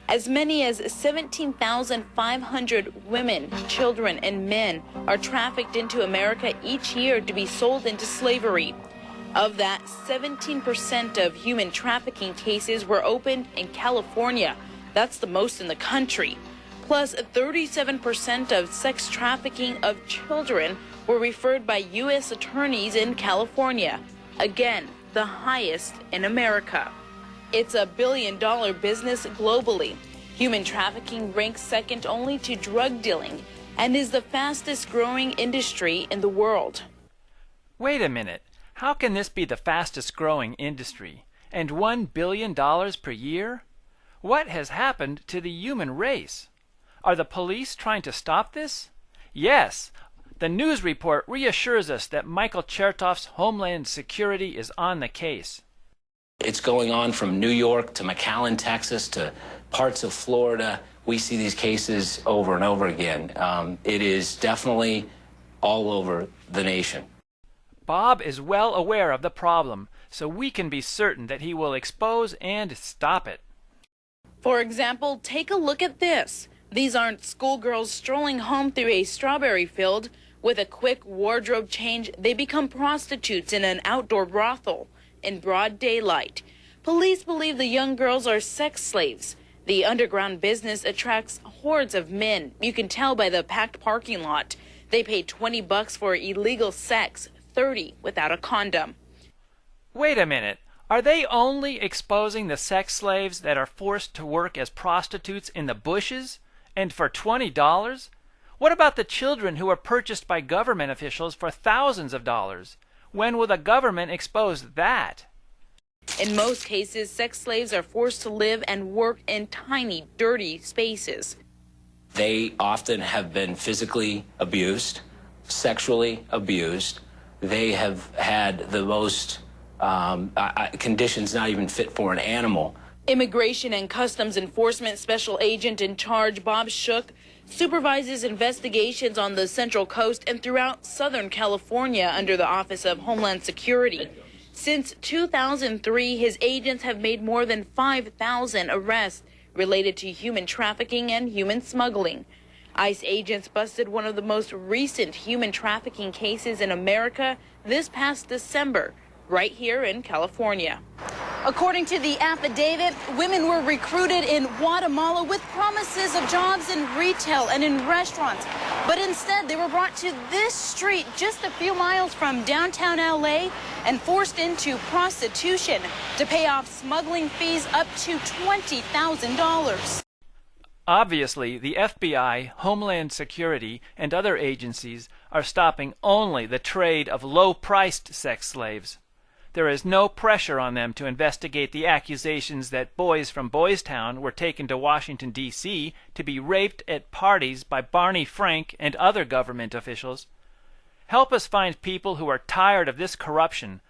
As many as 17,500 women, children, and men are trafficked into America each year to be sold into slavery. Of that, 17% of human trafficking cases were opened in California. That's the most in the country. Plus, 37% of sex trafficking of children were referred by U.S. attorneys in California. Again, the highest in America. It's a billion-dollar business globally. Human trafficking ranks second only to drug dealing and is the fastest-growing industry in the world. Wait a minute. How can this be the fastest-growing industry? And $1 billion per year? What has happened to the human race? Are the police trying to stop this? Yes. The news report reassures us that Michael Chertoff's Homeland Security is on the case. It's going on from New York to McAllen, Texas, to parts of Florida. We see these cases over and over again. It is definitely all over the nation. Bob is well aware of the problem, so we can be certain that he will expose and stop it. For example, take a look at this. These aren't schoolgirls strolling home through a strawberry field. With a quick wardrobe change, they become prostitutes in an outdoor brothel in broad daylight. Police believe the young girls are sex slaves. The underground business attracts hordes of men. You can tell by the packed parking lot. They pay $20 for illegal sex, $30 without a condom. Wait a minute. Are they only exposing the sex slaves that are forced to work as prostitutes in the bushes? And for $20? What about the children who are purchased by government officials for thousands of dollars? When will the government expose that? In most cases, sex slaves are forced to live and work in tiny, dirty spaces. They often have been physically abused, sexually abused. They have had the most conditions not even fit for an animal. Immigration and Customs Enforcement Special Agent in charge, Bob Shook, supervises investigations on the Central Coast and throughout Southern California under the Office of Homeland Security. Since 2003, his agents have made more than 5,000 arrests related to human trafficking and human smuggling. ICE agents busted one of the most recent human trafficking cases in America this past December, right here in California. According to the affidavit, women were recruited in Guatemala with promises of jobs in retail and in restaurants. But instead, they were brought to this street just a few miles from downtown LA and forced into prostitution to pay off smuggling fees up to $20,000. Obviously, the FBI, Homeland Security, and other agencies are stopping only the trade of low-priced sex slaves. There is no pressure on them to investigate the accusations that boys from Boys Town were taken to Washington, D.C. to be raped at parties by Barney Frank and other government officials. Help us find people who are tired of this corruption